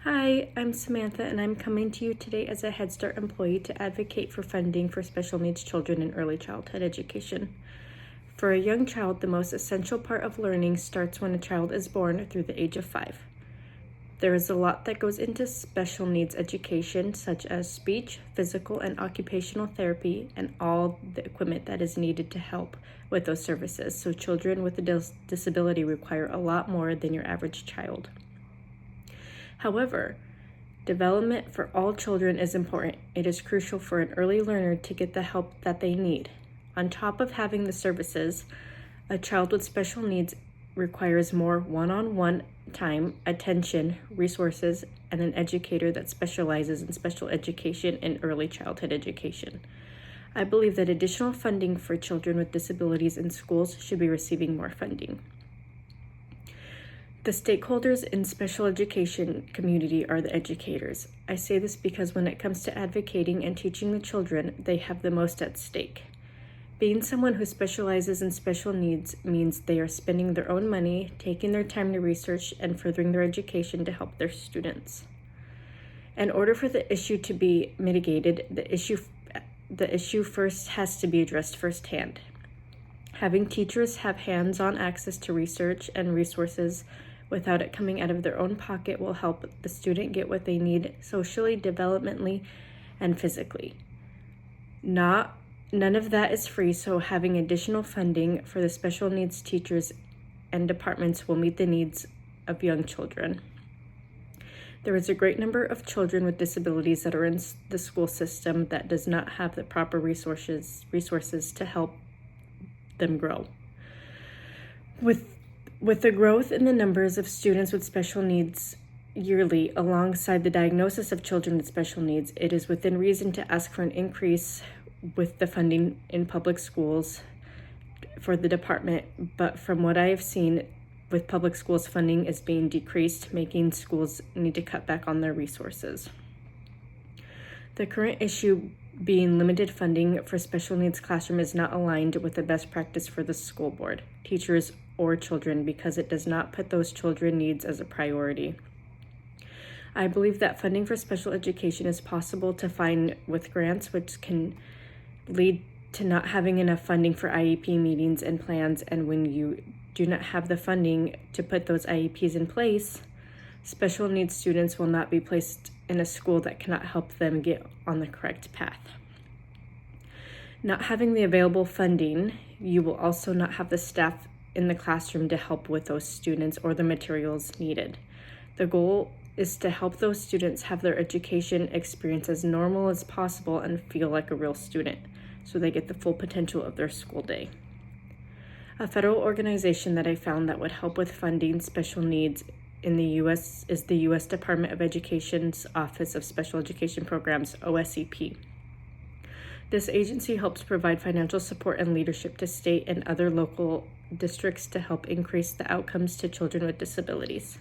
Hi, I'm Samantha, and I'm coming to you today as a Head Start employee to advocate for funding for special needs children in early childhood education. For a young child, the most essential part of learning starts when a child is born through the age of 5. There is a lot that goes into special needs education, such as speech, physical, and occupational therapy, and all the equipment that is needed to help with those services. So children with a disability require a lot more than your average child. However, development for all children is important. It is crucial for an early learner to get the help that they need. On top of having the services, a child with special needs requires more one-on-one time, attention, resources, and an educator that specializes in special education and early childhood education. I believe that additional funding for children with disabilities in schools should be receiving more funding. The stakeholders in special education community are the educators. I say this because when it comes to advocating and teaching the children, they have the most at stake. Being someone who specializes in special needs means they are spending their own money, taking their time to research, and furthering their education to help their students. In order for the issue to be mitigated, the issue first has to be addressed firsthand. Having teachers have hands-on access to research and resources without it coming out of their own pocket will help the student get what they need socially, developmentally, and physically. None of that is free, so having additional funding for the special needs teachers and departments will meet the needs of young children. There is a great number of children with disabilities that are in the school system that does not have the proper resources to help them grow. With the growth in the numbers of students with special needs yearly, alongside the diagnosis of children with special needs, it is within reason to ask for an increase with the funding in public schools for the department. But from what I have seen, with public schools, funding is being decreased, making schools need to cut back on their resources. The current issue being limited funding for special needs classroom is not aligned with the best practice for the school board, teachers, or children because it does not put those children's needs as a priority. I believe that funding for special education is possible to find with grants, which can lead to not having enough funding for IEP meetings and plans, and when you do not have the funding to put those IEPs in place, special needs students will not be placed in a school that cannot help them get on the correct path. Not having the available funding, you will also not have the staff in the classroom to help with those students or the materials needed. The goal is to help those students have their education experience as normal as possible and feel like a real student, so they get the full potential of their school day. A federal organization that I found that would help with funding special needs in the U.S. is the U.S. Department of Education's Office of Special Education Programs, OSEP. This agency helps provide financial support and leadership to state and other local districts to help increase the outcomes to children with disabilities.